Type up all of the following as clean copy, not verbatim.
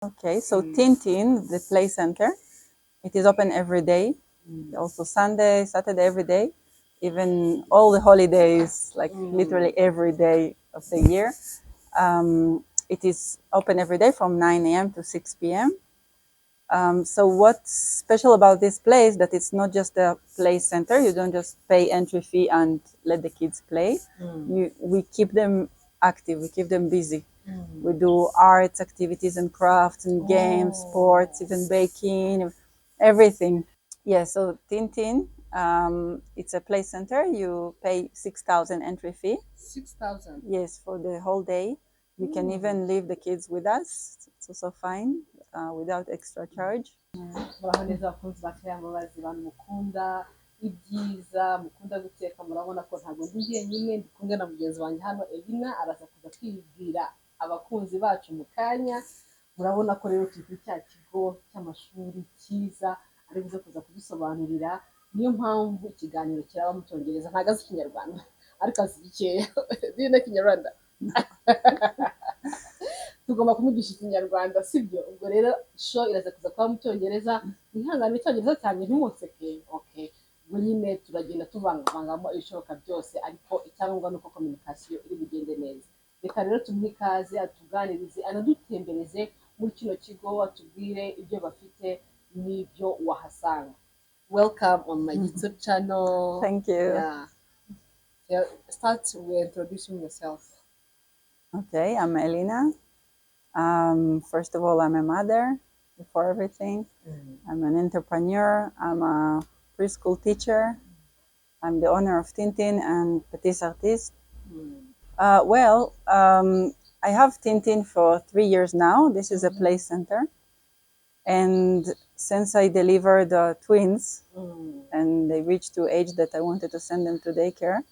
Okay, so Tintin, the play center, it is open every day. Also Sunday, Saturday, every day. Even all the holidays, like literally every day of the year. It is open every day from 9 a.m. to 6 p.m. So what's special about this place that it's not just a play center. You don't just pay entry fee and let the kids play. We keep them active. We keep them busy. We do arts, activities, and crafts, and games, sports, even baking, everything. Yeah. So Tintin, it's a play center. You pay 6,000 entry fee. 6,000. Yes, for the whole day. You can even leave the kids with us. It's also fine without extra charge. muraho neza abakunzi ba Kayambabazi bantu mukunda ibyiza mukunda guteka murabona ko ntabwo ndi jyenyine ndi kumwe na mugenzi wanjye hano Elina araza kuza kwibwira abakunzi bacu mu kanya murabona ko rero turi kuri cya kigo cy'amashuri cyiza ari buze kuza kudusobanurira niyo mpamvu ikiganiro kiraba mu cyongereza ntabwo azi ikinyarwanda ariko azi gikeya zina kinyarwanda tugomba kumwigisha ikinyarwanda sibyo ubwo rero show iraza kuza kuba mu cyongereza mwihangane icyongereza cyane ntimunseke okay ubwo nyine turagenda tuvangavangamo ibishoboka byose ariko icyangombwa ni uko communication iri bugende neza reka rero tumuhe ikaze atuganirize anadutembereze muri kino kigo atubwire ibyo bafite n'ibyo wahasanga welcome on my YouTube channel. Thank you. Yeah. Start with introducing yourself. Okay, I'm Elina. First of all, I'm a mother before everything. I'm an entrepreneur. I'm a preschool teacher. I'm the owner of Tintin and Petits Artistes. I have Tintin for 3 years now. This is a play center. And since I delivered twins and they reached to age that I wanted to send them to daycare,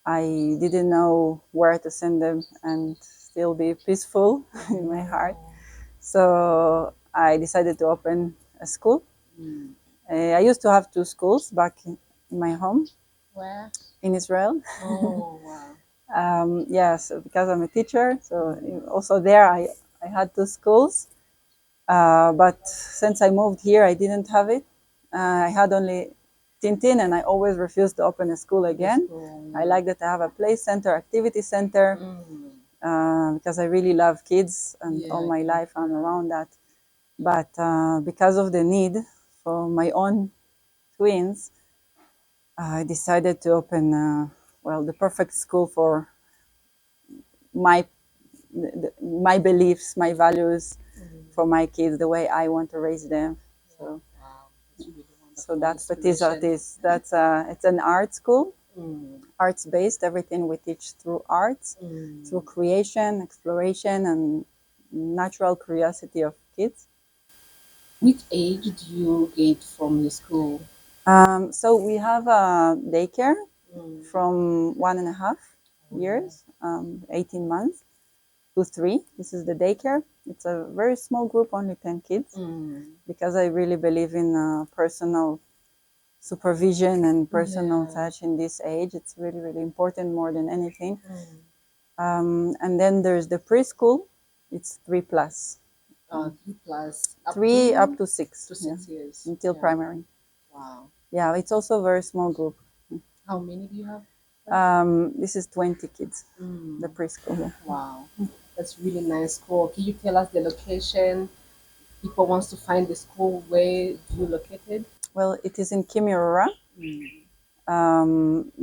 I didn't know where to send them and still be peaceful in my heart. So I decided to open a school. I used to have 2 schools back in my home. Where? In Israel. Oh, wow. So because I'm a teacher, so also there I had 2 schools. But since I moved here, I didn't have it. I had only Tintin, and I always refused to open a school again. I like that I have a play center, activity center, because I really love kids, and all my life I'm around that. But because of the need for my own twins, I decided to open, the perfect school for my beliefs, my values, for my kids, the way I want to raise them. So that's Petits Artistes. That's it's an art school, arts based. Everything we teach through arts, through creation, exploration, and natural curiosity of kids. Which age do you get from the school? So we have a daycare from 1.5 years, 18 months to 3. This is the daycare. It's a very small group, only 10 kids, because I really believe in personal supervision and personal touch in this age. It's really, really important more than anything. And then there's the preschool. It's 3 plus. 3 plus. Up to 6. To 6 years. Until primary. Wow. Yeah, it's also a very small group. How many do you have? This is 20 kids, the preschool. Yeah. Wow. That's really nice school. Can you tell us the location? People wants to find the school. Where do you located? Well, it is in Kimirora,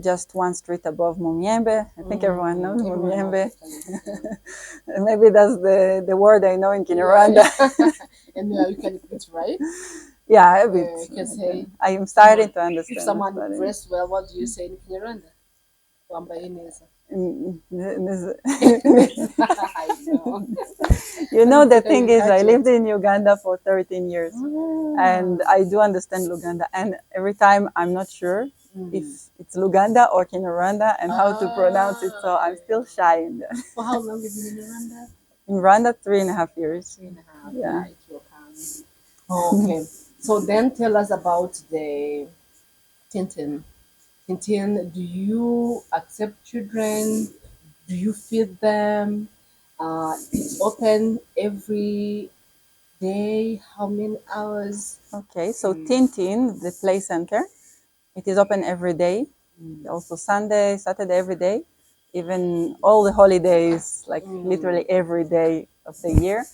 just 1 street above Mumiembe. I think everyone knows Mumiembe. Maybe that's the word I know in Kinyarwanda. And you can eat, right? Yeah, a bit. You can say, I am starting to understand. if someone dressed well, what do you say in Kinyarwanda? Wambaye neza. I know. You know, the thing is, I lived in Uganda for 13 years, and I do understand Luganda. And every time I'm not sure if it's Luganda or Kinyarwanda and how to pronounce it, so I'm still shy in that. For how long have you been in Rwanda? In Rwanda, 3.5 years. 3.5. Yeah. Okay. So then tell us about the Tintin. Tintin, do you accept children? Do you feed them? It's open every day. How many hours? Okay, so Tintin, the play center, it is open every day. Also Sunday, Saturday, every day. Even all the holidays, like literally every day of the year.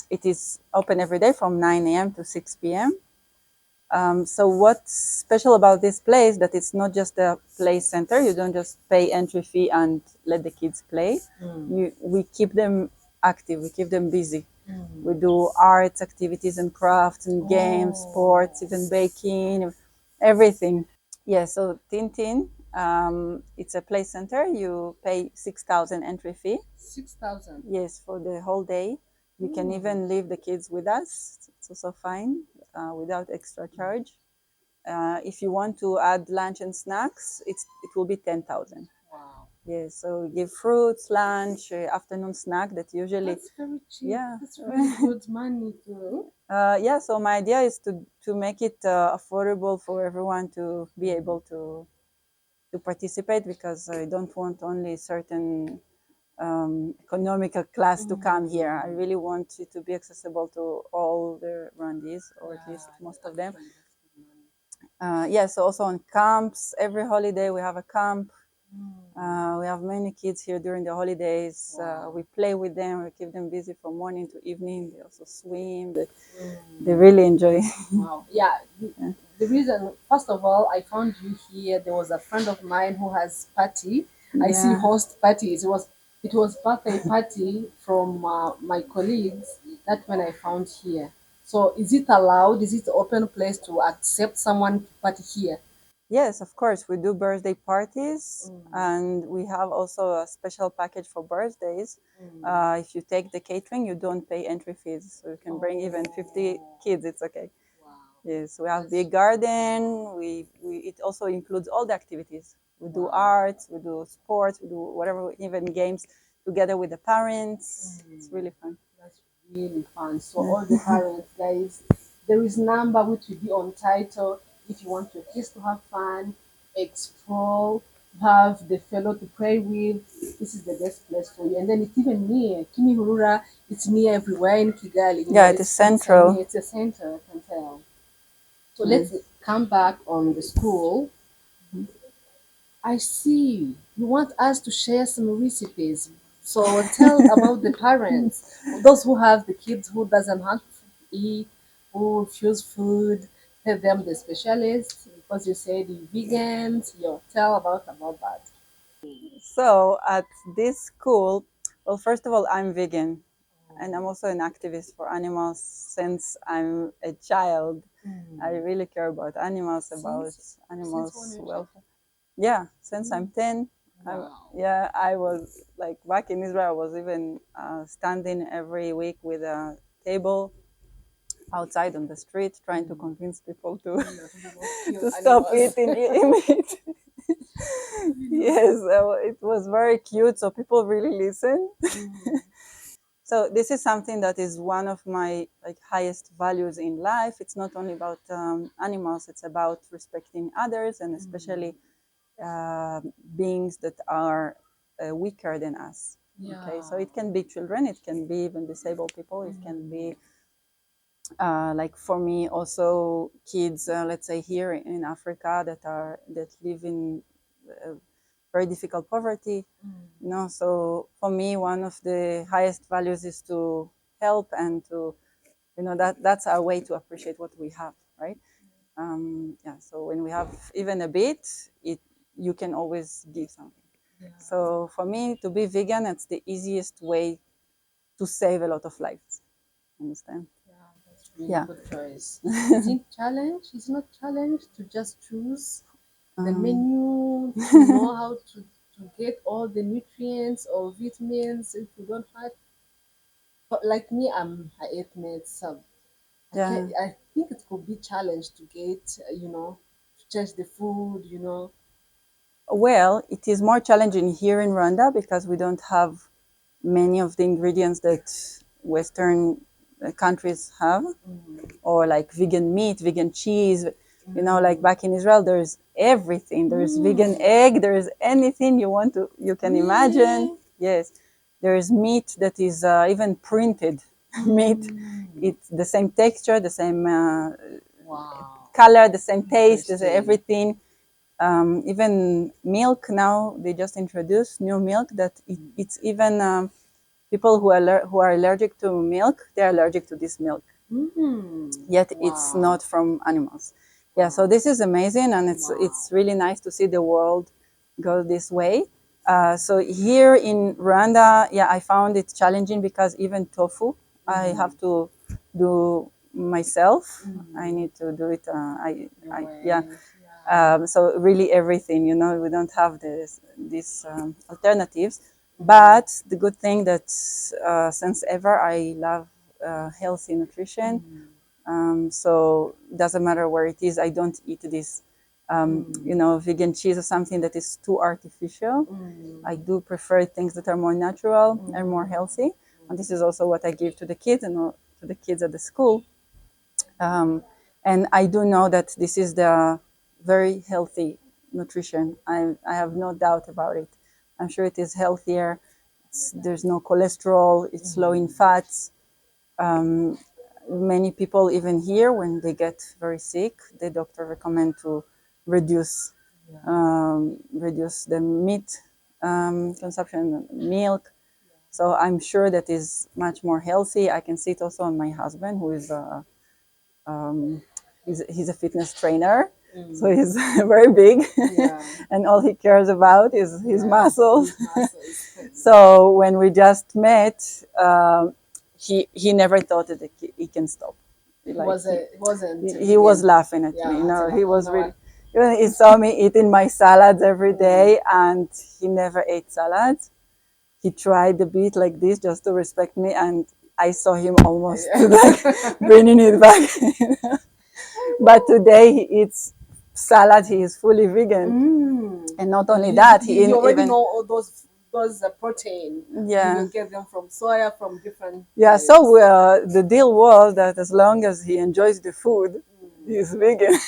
It is open every day from 9 a.m. to 6 p.m. So what's special about this place that it's not just a play center. You don't just pay entry fee and let the kids play. We keep them active. We keep them busy. We do arts, activities, and crafts, and games, sports, even baking, everything. Yeah. So Tintin, it's a play center. You pay 6,000 entry fee. 6,000. Yes, for the whole day. You can even leave the kids with us. It's also fine without extra charge. If you want to add lunch and snacks, it will be 10,000. Wow. Yes, so give fruits, lunch, afternoon snack that usually. That's very cheap. Yeah. That's very good money too. Yeah. So my idea is to make it affordable for everyone to be able to participate because I don't want only certain economical class to come here. I really want it to be accessible to all the Rwandese, or at least most of them. Yes, so also on camps, every holiday we have a camp. We have many kids here during the holidays. We play with them, we keep them busy from morning to evening. They also swim. They really enjoy. Wow. Yeah. The reason, first of all, I found you here. There was a friend of mine who has party. I see Yeah. host parties. It was birthday party from my colleagues. That when I found here. So is it allowed? Is it open place to accept someone to party here? Yes, of course. We do birthday parties, and we have also a special package for birthdays. If you take the catering, you don't pay entry fees, so you can bring even 50 kids. It's okay. Wow. Yes, we have big garden. We it also includes all the activities. We do arts, we do sports, we do whatever, even games together with the parents. It's really fun. That's really fun. So all the parents, guys, there is number which will be on title. If you want your kids to have fun, explore, have the fellow to pray with, this is the best place for you. And then it's even near Kimihurura. It's near everywhere in Kigali. Yeah, it is central. It's a center, I can tell. So let's come back on the school. I see. You want us to share some recipes. So tell about the parents, those who have the kids who doesn't have to eat, who refuse food. Tell them the specialists because you said you vegans. You tell about that. So at this school, well, first of all, I'm vegan, and I'm also an activist for animals since I'm a child. I really care about animals, about animals' when you're welfare. Yeah, since I'm 10. Yeah, I was like back in Israel. I was even standing every week with a table outside on the street, trying to convince people to to stop eating meat. Yes, it was very cute. So people really listen. So this is something that is one of my like highest values in life. It's not only about animals; it's about respecting others, and especially uh, beings that are weaker than us. Okay, so it can be children, it can be even disabled people, it can be like for me also kids, let's say here in Africa that live in very difficult poverty. You know, so for me one of the highest values is to help and to, you know, that's our way to appreciate what we have, right? Yeah, so when we have even a bit, it you can always give something. So for me to be vegan, it's the easiest way to save a lot of lives. Understand? That's really Yeah. good choice. Is it challenge? It's not challenge to just choose the menu, to know how to get all the nutrients or vitamins if you don't have. But like me, I ate meat, so Yeah. I think it could be challenge to get, to change the food, Well, it is more challenging here in Rwanda because we don't have many of the ingredients that Western countries have, or like vegan meat, vegan cheese. You know, like back in Israel, there's everything. There's vegan egg. There's anything you want to, you can imagine. Yes. There is meat that is even printed meat. It's the same texture, the same Wow. color, the same taste, the Interesting. everything. Even milk now, they just introduced new milk that it's even people who are allergic to milk, they're allergic to this milk. Yet it's Wow. not from animals. Yeah, so this is amazing, and it's really nice to see the world go this way. So here in Rwanda, yeah, I found it challenging because even tofu, I have to do myself. I need to do it. Yeah. So really everything, you know, we don't have these alternatives. But the good thing that since ever I love healthy nutrition. So doesn't matter where it is. I don't eat this, you know, vegan cheese or something that is too artificial. I do prefer things that are more natural and more healthy. And this is also what I give to the kids and to the kids at the school. And I do know that this is the very healthy nutrition. I have no doubt about it. I'm sure it is healthier. There's no cholesterol. It's low in fats. Many people, even here, when they get very sick, the doctor recommend to reduce reduce the meat consumption, milk. So I'm sure that is much more healthy. I can see it also on my husband, who is he's a fitness trainer, so he's very big, and all he cares about is his muscles. So when we just met, he never thought that he can stop. He was laughing at me. You know, he was really. Even he saw me eating my salads every day, and he never ate salads. He tried a bit like this just to respect me, and I saw him almost like bringing it back. But today he eats salad. He is fully vegan, and not only that, you already even know all those protein. Yeah. You get them from soya, from different. Yeah, so the deal was that as long as he enjoys the food, he's vegan.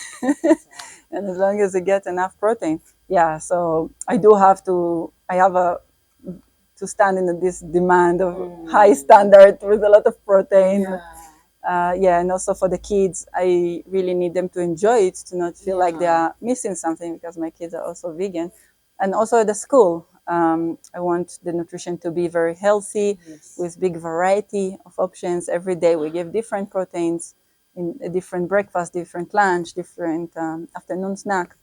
And as long as he gets enough protein. Yeah, so I do have to, I have to stand in this demand of high standard with a lot of protein. Yeah, and also for the kids, I really need them to enjoy it, to not feel like they are missing something, because my kids are also vegan. And also at the school, I want the nutrition to be very healthy, with big variety of options. Every day we give different proteins in a different breakfast, different lunch, different afternoon snack.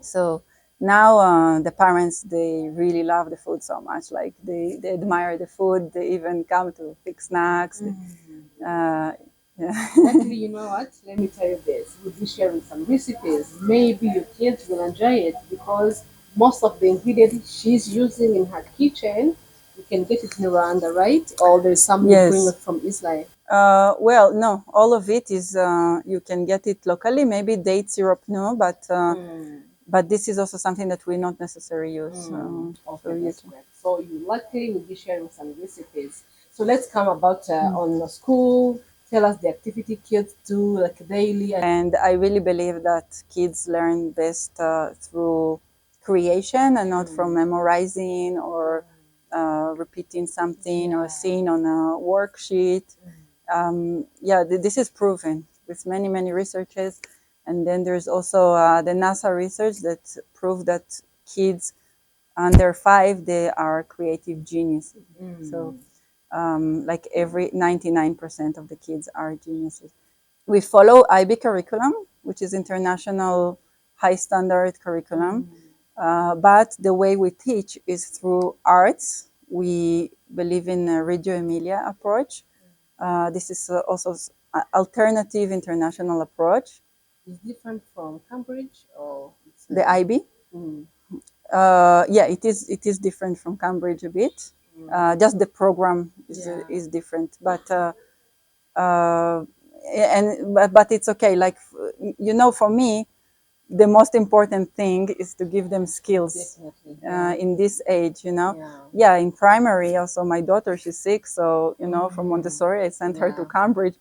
So now the parents, they really love the food so much. Like they admire the food. They even come to pick snacks. Yeah. Actually, you know what? Let me tell you this. We'll be sharing some recipes. Maybe your kids will enjoy it, because most of the ingredients she's using in her kitchen, you can get it in Rwanda, right? Or there's some you bring Yes. it from Israel. Well, no, all of it is you can get it locally. Maybe date syrup, no, but this is also something that we not necessarily use. So Okay, you that's can. great. So you luckily will be sharing some recipes. So let's come about on the school. Tell us the activity kids do like daily. And I really believe that kids learn best through creation and not from memorizing or repeating something or seeing on a worksheet. Yeah, this is proven with many, many researches. And then there's also the NASA research that prove that kids under 5, they are creative geniuses. So like every 99% of the kids are geniuses. We follow IB curriculum, which is international high standard curriculum. But the way we teach is through arts. We believe in a Reggio Emilia approach. This is also alternative international approach. It's different from Cambridge, or it's The IB, yeah, it is. It is different from Cambridge a bit. Just the program is different, but but it's okay. Like you know, for me, the most important thing is to give them skills in this age. You know, yeah. In primary, also my daughter, she's 6, so you know, from Montessori, I sent her to Cambridge.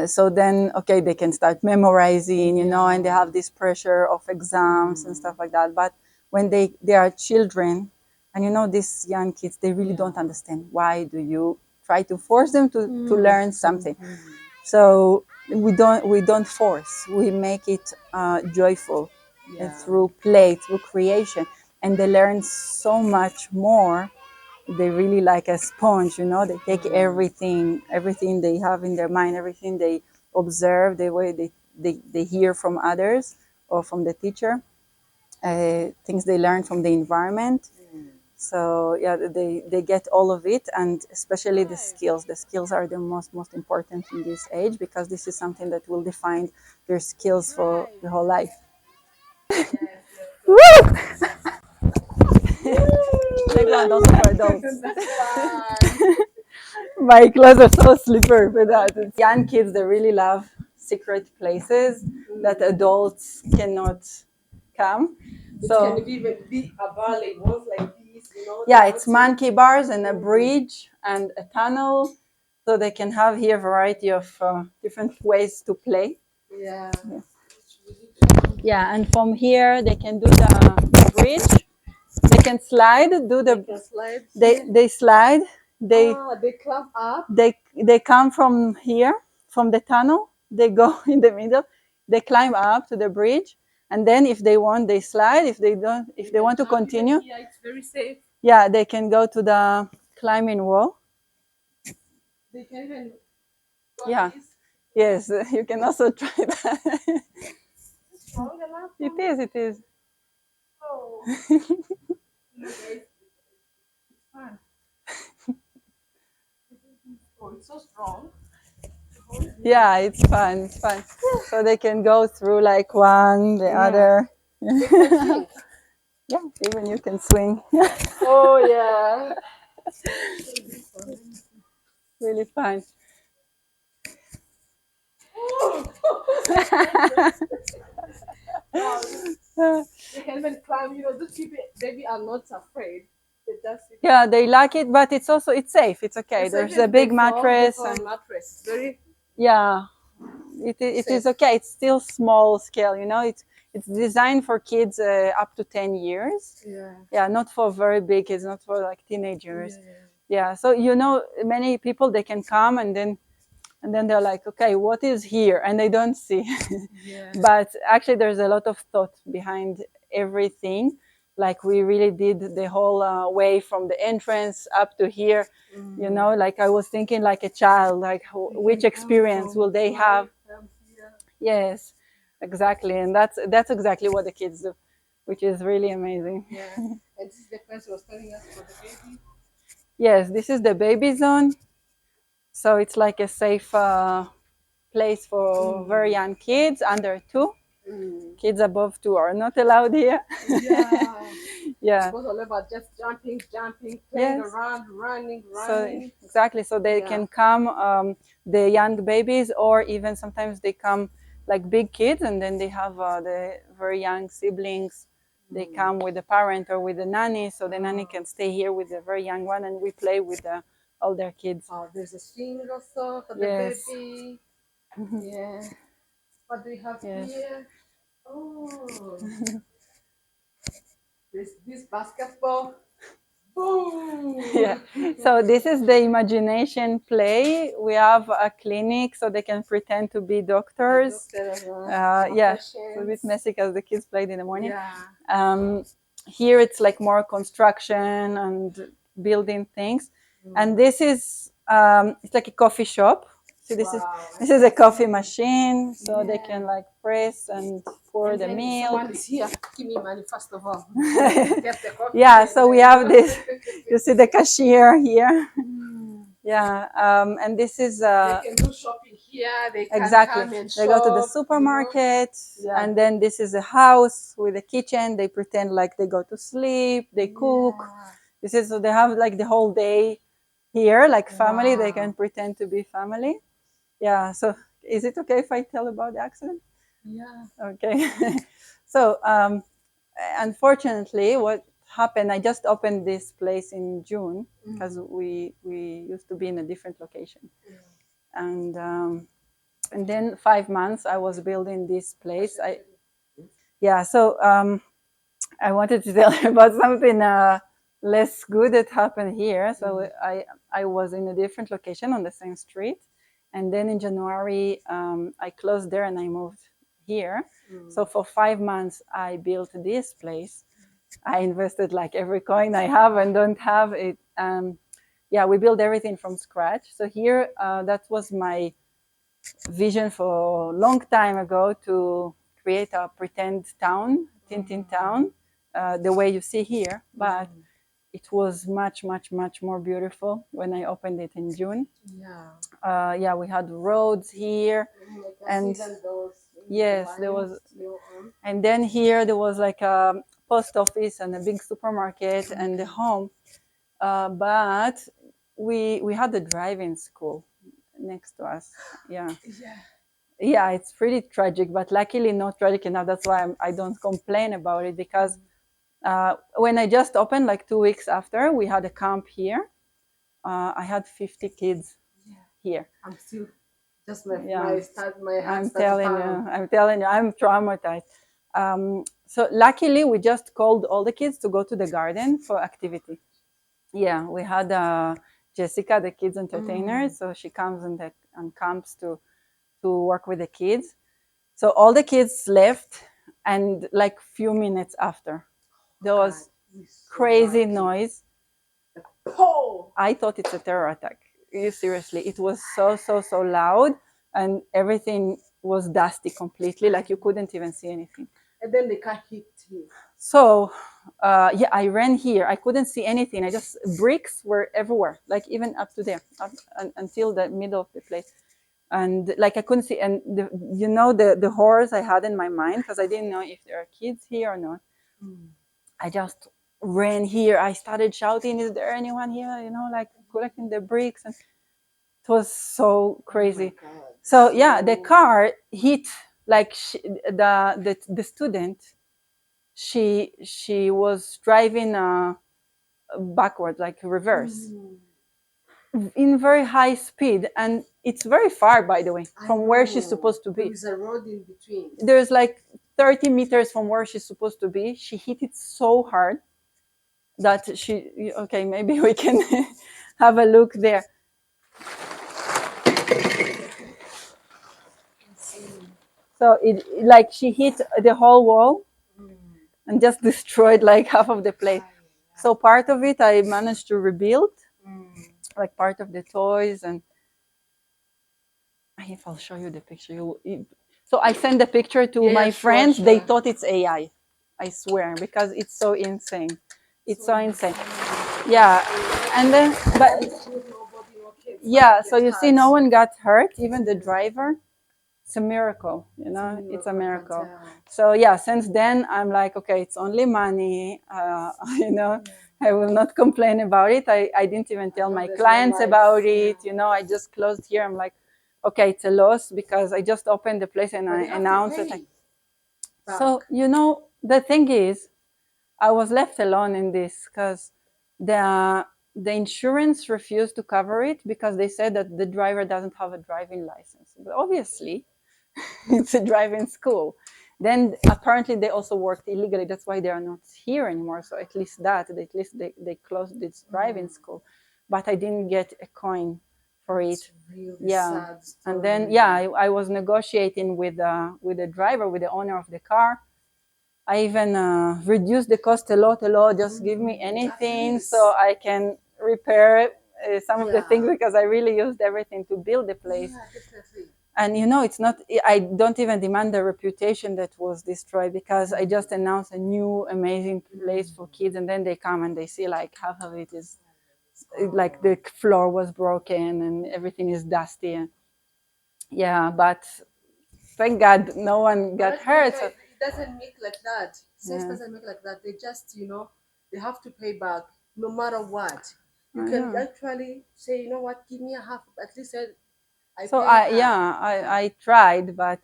So then, okay, they can start memorizing, you know, and they have this pressure of exams and stuff like that. But when they are children, And you know, these young kids, they really don't understand. Why do you try to force them to learn something? So we don't force. We make it joyful through play, through creation, and they learn so much more. They really like a sponge, you know. They take everything they have in their mind, everything they observe, the way they hear from others or from the teacher, things they learn from the environment. So yeah, they get all of it, and especially the skills. The skills are the most important in this age, because this is something that will define their skills for the whole life. Woo! Playground also for adults. My clothes are so slippery for that. Young kids, they really love secret places that adults cannot come. So Can even be a bar like ones like these, you know? yeah, it's monkey bars and a bridge and a tunnel, so they can have here a variety of different ways to play. Yeah. Yeah, and from here they can do the bridge. They can slide, do the. Can slide. They slide. They They climb up. they come from here, from the tunnel. They go in the middle. They climb up to the bridge, and then if they want, they slide. If they don't, if they want to continue, Yeah, it's very safe. yeah, they can go to the climbing wall. They can even. Yeah. Yes, you can also try that. Strong enough. It is, it is. Oh. No, guys. It's fun. Oh, it's so strong. Yeah, it's fun, it's fun. So they can go through like one, the other. They can swing. Yeah, even you can swing. Oh yeah. Really fun. Wow. They can even climb. You know, those people, maybe are not afraid. They just sit. Yeah, they like it, but it's also it's safe. It's okay. It's There's okay, a big they mattress, fall and mattress. Very yeah, it is safe. okay. It's still small scale. You know, it's designed for kids up to 10 years. Yeah. Yeah, not for very big kids, not for like teenagers. Yeah. So you know, many people, they can come and then they're like, okay, what is here? And they don't see. Yeah. But actually, there's a lot of thought behind everything. Like we really did the whole way from the entrance up to here. You know, like I was thinking like a child, like which experience will they have? Yes, exactly, and that's exactly what the kids do, which is really amazing. Yeah. And this is the place was telling us for the baby. Yes, this is the baby zone, so it's like a safe place for very young kids under 2. Kids above 2 are not allowed here. Yeah. Yeah. It was all about just jumping, playing Yes. around, running. So exactly, so they can come, the young babies, or even sometimes they come like big kids, and then they have the very young siblings. They come with the parent or with the nanny, so the nanny can stay here with the very young one, and we play with the older kids. Oh, there's a swing also for Yes. the baby. Yeah. What do we have here? Oh. There's this basketball. Boom. Yeah. So this is the imagination play. We have a clinic, so they can pretend to be doctors. Yeah, it's a bit messy because the kids played in the morning. Yeah. Here it's like more construction and building things, and this is it's like a coffee shop. So this is a coffee machine, so they can like press and pour the milk. Someone is here. Give me money first of all. Get the coffee. Yeah, so we have this. You see the cashier here. Yeah, and this is They can do shopping here. They can exactly. come and They go to the shop, supermarket, Yeah. and then this is a house with a kitchen. They pretend like they go to sleep. They cook. This is so they have like the whole day here, like family. They can pretend to be family. Yeah. So is it okay if I tell about the accident? Yeah. Okay. So unfortunately, what happened? I just opened this place in June because we used to be in a different location, and then 5 months I was building this place. So I wanted to tell you about something less good that happened here. So I was in a different location on the same street, and then in January I closed there and I moved here. So for 5 months I built this place. I invested like every coin I have and don't have it. Yeah, we built everything from scratch. So here, that was my vision for a long time ago, to create a pretend town, Tintin town, the way you see here. But it was much, much, much more beautiful when I opened it in June. Yeah, we had roads here, and yes, there was, and then here there was like a post office and a big supermarket and the home. But we had a driving school next to us. Yeah. Yeah, it's pretty tragic, but luckily not tragic enough. That's why I don't complain about it, because when I just opened, like 2 weeks after, we had a camp here. I had 50 kids here. I'm still just my Yeah. my I'm heart started telling you, I'm traumatized. So luckily, we just called all the kids to go to the garden for activity. Yeah, we had Jessica, the kids entertainer, so she comes and camps to work with the kids. So all the kids left, and like few minutes after, there was crazy noise. Oh! I thought it's a terror attack. Seriously, it was so loud, and everything was dusty completely. Like you couldn't even see anything. And then the car hit you. So, yeah, I ran here. I couldn't see anything. Bricks were everywhere, like even up to there, until the middle of the place. And like I couldn't see. And the horrors I had in my mind, because I didn't know if there are kids here or not. I just ran here. I started shouting, "Is there anyone here?" Like collecting the bricks, and it was so crazy. So yeah, the car hit like the student. She was driving backwards, like reverse, in very high speed, and it's very far, by the way, from where she's supposed to be. There's a road in between. There's like 30 meters from where she's supposed to be. She hit it so hard that okay, maybe we can have a look there. So it like she hit the whole wall and just destroyed like half of the place. So part of it I managed to rebuild, like part of the toys. And if I'll show you the picture, so I sent the picture to my friends. Sure. They thought it's AI, I swear, because it's so insane. It's so insane. Yeah, and then yeah. So you see, no one got hurt, even the driver. It's a miracle, it's a miracle. So yeah, since then I'm like, okay, it's only money. I will not complain about it. I didn't even tell my clients about it. I just closed here. I'm like, okay, it's a loss, because I just opened the place and I announced it. So the thing is, I was left alone in this, because the insurance refused to cover it, because they said that the driver doesn't have a driving license. But obviously, it's a driving school. Then apparently they also worked illegally. That's why they are not here anymore. So at least they closed this driving school. But I didn't get a coin for it. Really sad story. And then I was negotiating with the driver, with the owner of the car. I even reduced the cost a lot. Just give me anything so I can repair some of the things, because I really used everything to build the place. And it's not, I don't even demand the reputation that was destroyed, because I just announced a new amazing place for kids, and then they come and they see like half of it is like the floor was broken and everything is dusty. Yeah, but thank God no one got hurt. It doesn't make like that. Sex doesn't make like that. They just, they have to pay back no matter what. You can actually say, you know what, give me a half, at least I tried, but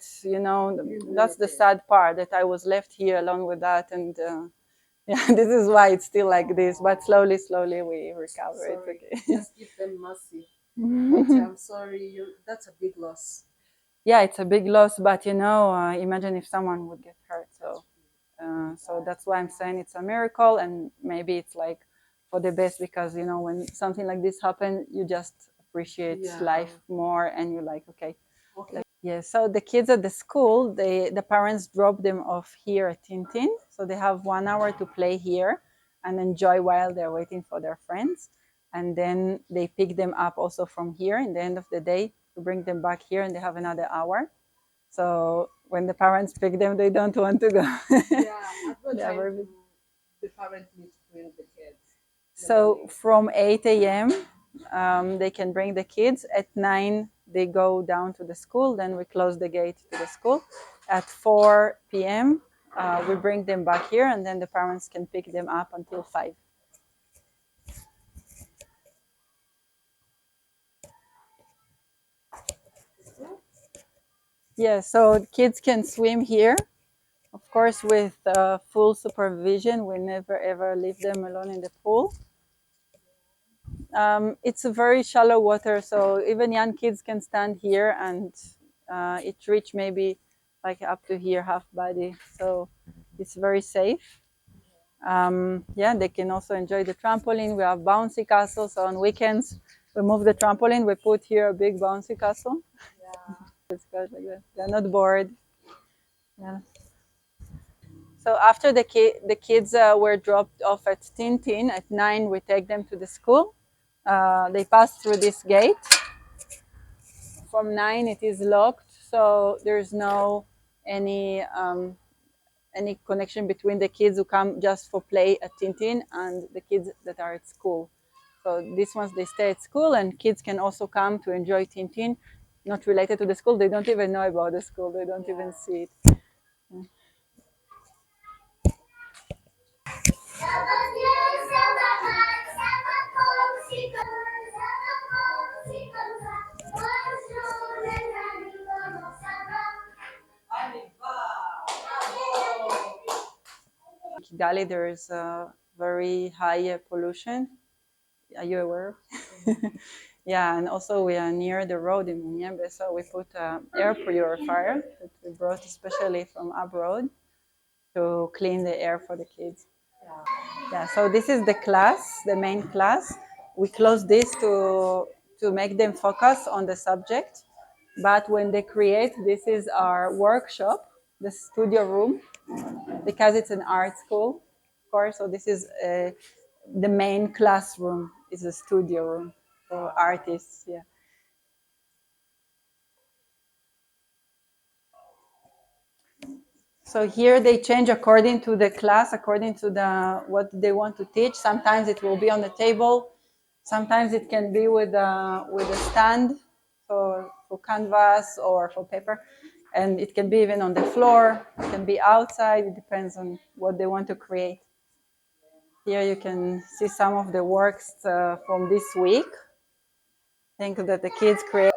that's the sad part, that I was left here alone with that. And this is why it's still like this. But slowly we recover. It's okay. Just give them mercy. I'm sorry, that's a big loss. Yeah, it's a big loss, but imagine if someone would get hurt. So that's why I'm saying it's a miracle, and maybe it's like for the best, because when something like this happens, you just appreciate life more, and you're like, okay. Yeah, so the kids at the school, the parents drop them off here at Tintin. So they have 1 hour to play here and enjoy while they're waiting for their friends. And then they pick them up also from here in the end of the day to bring them back here, and they have another hour. So when the parents pick them, they don't want to go. At what time the parents need to bring the kids? So from 8 a.m., they can bring the kids. At 9, they go down to the school. Then we close the gate to the school. At 4 p.m., we bring them back here, and then the parents can pick them up until 5. Yeah, so kids can swim here, of course, with full supervision. We never ever leave them alone in the pool. It's a very shallow water, so even young kids can stand here, and it reach maybe like up to here, half body. So it's very safe. Yeah, they can also enjoy the trampoline. We have bouncy castles. So on weekends, we move the trampoline. We put here a big bouncy castle. It's good like that. They're not bored. Yeah. So after the kids were dropped off at Tintin at 9, we take them to the school. They pass through this gate. From 9, it is locked, so there's no any connection between the kids who come just for play at Tintin and the kids that are at school. So these ones, they stay at school, and kids can also come to enjoy Tintin, not related to the school. They don't even know about the school. They don't even see it. Kigali, there is a very high pollution. Are you aware? Yeah, and also we are near the road in Munyembe, so we put air purifier that we brought especially from abroad to clean the air for the kids. Yeah, so this is the class, the main class. We close this to make them focus on the subject. But when they create, this is our workshop, the studio room, because it's an art school, of course. So this is the main classroom is a studio room for artists. Yeah. So here they change according to the class, according to what they want to teach. Sometimes it will be on the table. Sometimes it can be with a stand for canvas or for paper. And it can be even on the floor. It can be outside. It depends on what they want to create. Here you can see some of the works from this week. I think that the kids create.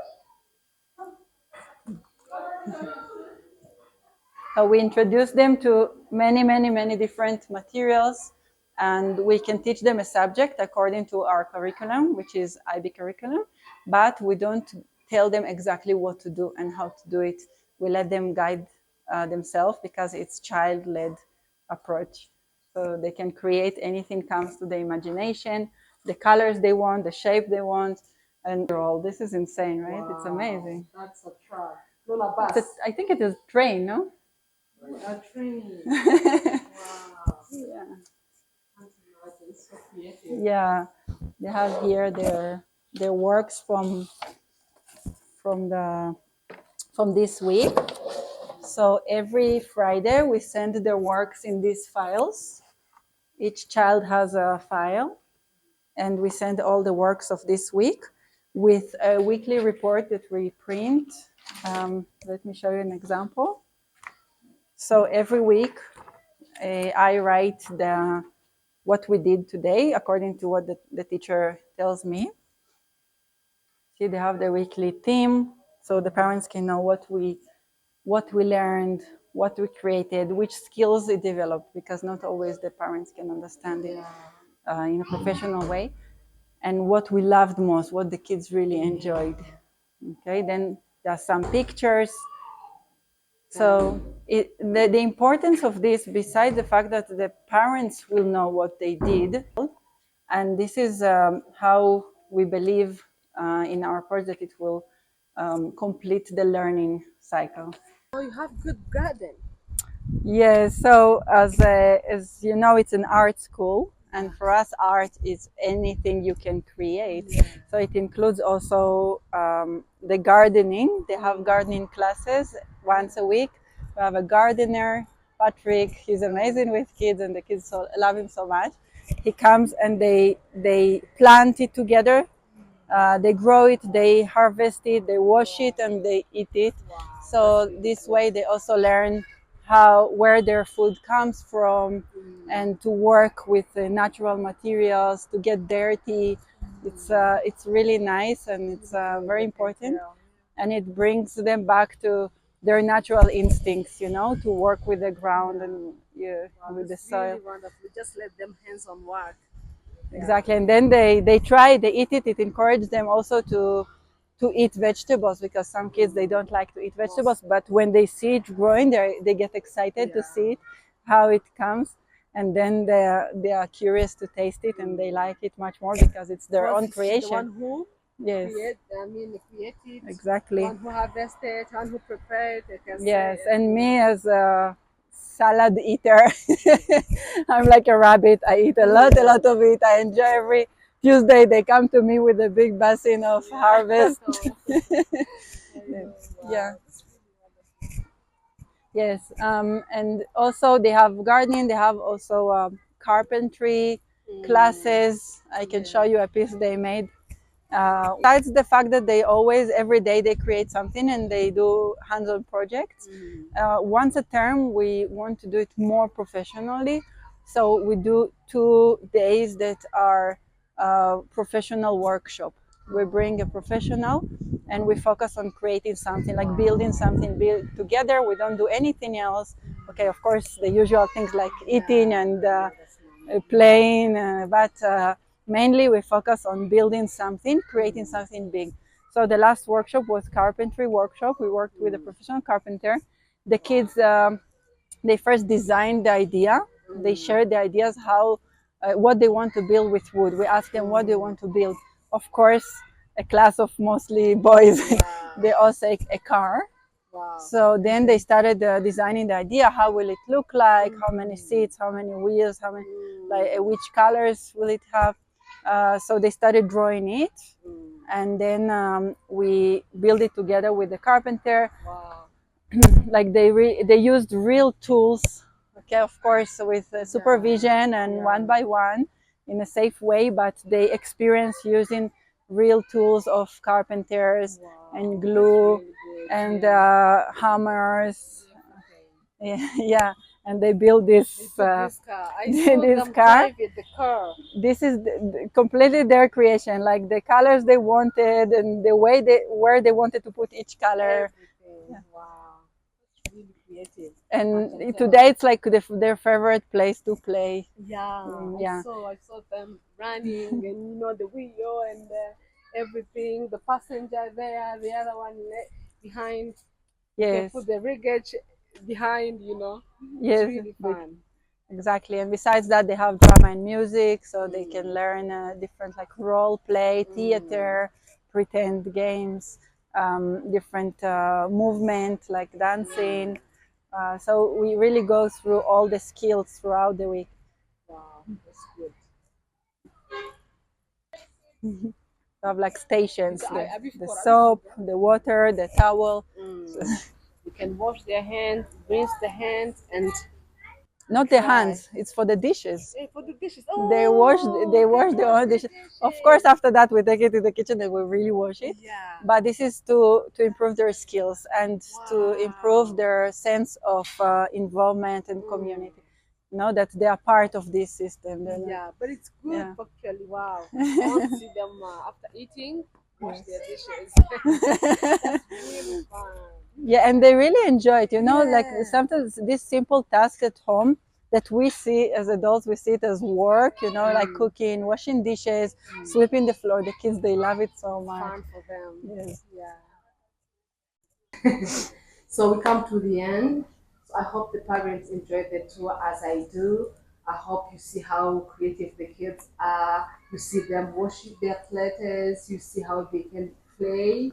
We introduce them to many, many, many different materials, and we can teach them a subject according to our curriculum, which is IB curriculum, but we don't tell them exactly what to do and how to do it. We let them guide themselves, because it's child-led approach. So they can create anything comes to the imagination, the colors they want, the shape they want, and all. This is insane, right? Wow, it's amazing. That's a truck. Not a bus. I think it is a train, no? A train. Wow. Yeah. Yeah, they have here their works from this week. So every Friday we send their works in these files. Each child has a file, and we send all the works of this week with a weekly report that we print. Let me show you an example. So every week I write what we did today according to what the teacher tells me. See, they have the weekly theme, so the parents can know what we learned, what we created, which skills it developed, because not always the parents can understand it in a professional way, and what we loved most, what the kids really enjoyed. Okay, then there are some pictures. So the importance of this, besides the fact that the parents will know what they did, And this is how we believe in our project it will complete the learning cycle. Oh, you have good garden. Yes, so as you know, it's an art school, and for us, art is anything you can create. So it includes also the gardening. They have gardening classes once a week. We have a gardener, Patrick. He's amazing with kids, and the kids love him so much. He comes and they plant it together. They grow it, they harvest it, they wash it, and they eat it. So this way, they also learn how where their food comes from, and to work with the natural materials, to get dirty. It's really nice, and it's very important, and it brings them back to their natural instincts, to work with the ground and with the soil. Really wonderful. Just let them hands on work. Exactly, and then they try, they eat it. It encourages them also to eat vegetables, because some kids they don't like to eat vegetables, but when they see it growing, they get excited to see it, how it comes, and then they are curious to taste it, and they like it much more because it's their own The creation. one who Yes, created, exactly. one who harvested, one who prepared. I can Yes, say. and me as a salad eater, I'm like a rabbit. I eat a lot of it. I enjoy every Tuesday. They come to me with a big basin of harvest. Yeah. Yes, and also they have gardening. They have also carpentry classes. I can show you a piece they made. Besides the fact that they always, every day, they create something and they do hands-on projects. Once a term, we want to do it more professionally. So we do 2 days that are professional workshop. We bring a professional and we focus on creating something, like building something, build together. We don't do anything else. Okay, of course, the usual things like eating and playing, but mainly we focus on building something, creating something big. So the last workshop was carpentry workshop. We worked with a professional carpenter. The kids, they first designed the idea. They shared the ideas, how what they want to build with wood. We asked them what they want to build. Of course, a class of mostly boys. They all say a car. Wow. So then they started designing the idea. How will it look like? How many seats? How many wheels? How many, like which colors will it have? So they started drawing it, and then we built it together with the carpenter. Wow. Like they used real tools. Okay, of course, with supervision and one by one in a safe way, but they experienced using real tools of carpenters and glue and hammers. Yeah, and they build this This car. I this saw them car. drive it, the car. This is completely their creation, like the colors they wanted and the way where they wanted to put each color. Everything. Wow. It's really creative. And today it's like their favorite place to play. Yeah. Yeah. I saw them running, and the wheel and everything. The passenger there, the other one behind. They Yes. put the riggage behind. Yes. It's really fun. Exactly. And besides that, they have drama and music, so they can learn different, like, role play, theater, pretend games, different movement like dancing. So we really go through all the skills throughout the week. Wow, that's good. We have like stations, I the soap, the water, the towel. You can wash their hands, rinse the hands, and Not the hands, it's for the dishes. for the dishes. They wash their own dishes. Of course, after that we take it to the kitchen and we really wash it. Yeah. But this is to improve their skills and to improve their sense of involvement and community. That they are part of this system. Yeah, but it's good Yeah. actually. Wow. I want to see them after eating wash their dishes. That's really fun. Yeah, and they really enjoy it. Like sometimes this simple task at home that we see as adults, we see it as work, like cooking, washing dishes, sweeping the floor. The kids, they love it so much. Fun for them. Yes. Yeah. So we come to the end. So I hope the parents enjoyed the tour as I do. I hope you see how creative the kids are. You see them worship their platters. You see how they can play.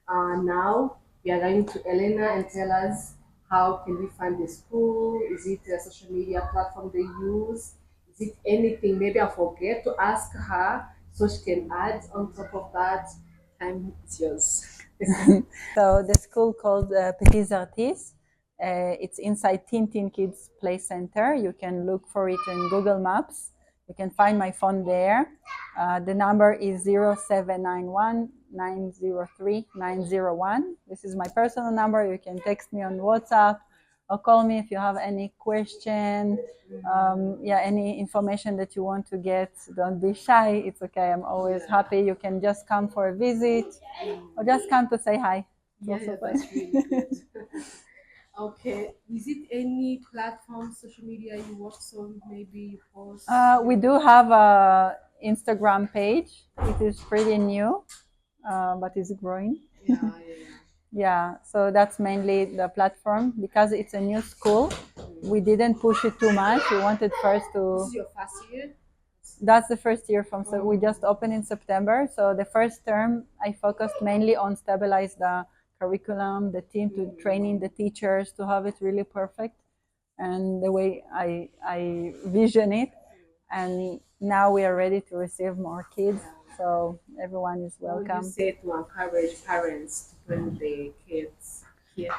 Now we are going to Elena and tell us how can we find the school. Is it a social media platform they use? Is it anything? Maybe I forget to ask her so she can add on top of that. Time is yours. So the school called Petits Artistes. It's inside Tintin Kids Play Center. You can look for it in Google Maps. You can find my phone there. The number is 0791 903 901. This is my personal number. You can text me on WhatsApp or call me if you have any question. Any information that you want to get. Don't be shy. It's okay. I'm always happy. You can just come for a visit or just come to say hi. Yeah, that's really good. Okay. Is it any platform, social media you watch on? Maybe you post? We do have a Instagram page. It is pretty new, but it's growing. Yeah. Yeah, so that's mainly the platform because it's a new school. We didn't push it too much. We wanted first This to. is your first year? That's the first year from. So we just opened in September. So the first term, I focused mainly on stabilize the curriculum, the team, to training the teachers to have it really perfect, and the way I vision it. And now we are ready to receive more kids. So everyone is What would you welcome. say to encourage parents to bring their kids here?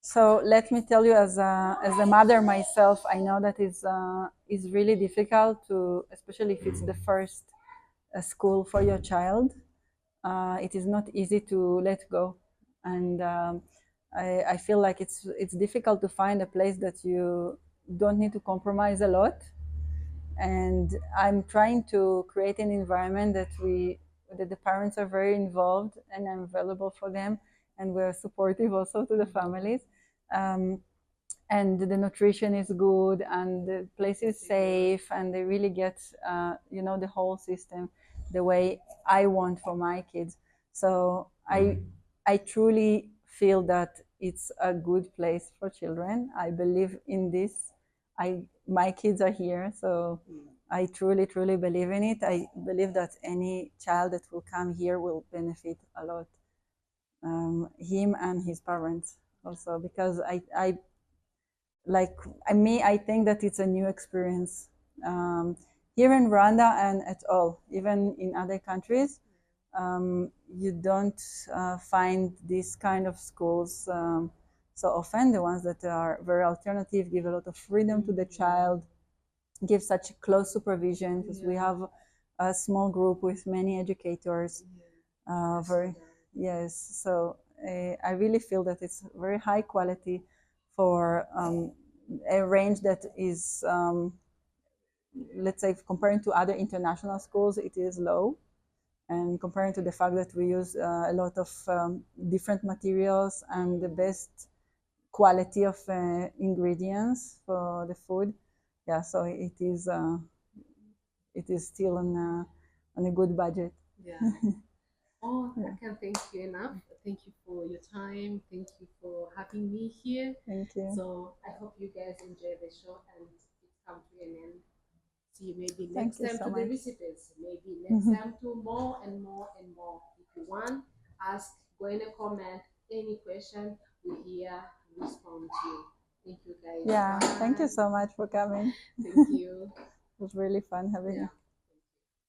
So let me tell you, as a mother myself, I know that is really difficult to, especially if it's the first school for your child. It is not easy to let go, and I feel like it's difficult to find a place that you don't need to compromise a lot. And I'm trying to create an environment that the parents are very involved and I'm available for them, and we're supportive also to the families. Um, and the nutrition is good and the place is safe and they really get the whole system the way I want for my kids. So I truly feel that it's a good place for children. I believe in this. My kids are here, so I truly believe in it. I believe that any child that will come here will benefit a lot, him and his parents also, because I like I think that it's a new experience here in Rwanda and at all, even in other countries. You don't find these kind of schools so often. The ones that are very alternative, give a lot of freedom to the child, give such close supervision, because we have a small group with many educators. Very yes. So I really feel that it's very high quality for a range that is, let's say, comparing to other international schools, it is low. And comparing to the fact that we use a lot of different materials and the best quality of ingredients for the food, yeah. So it is still on a good budget. Yeah. Oh, I can't thank you enough. Thank you for your time. Thank you for having me here. Thank you. So I hope you guys enjoy the show and it come to an end. See you maybe Thank next you time so to the much. recipes. Maybe next time to more and more and more. If you want, ask, go in a comment, any question, we here respond to you. Thank you guys. Yeah, Bye. thank you so much for coming. Thank you. It was really fun having you.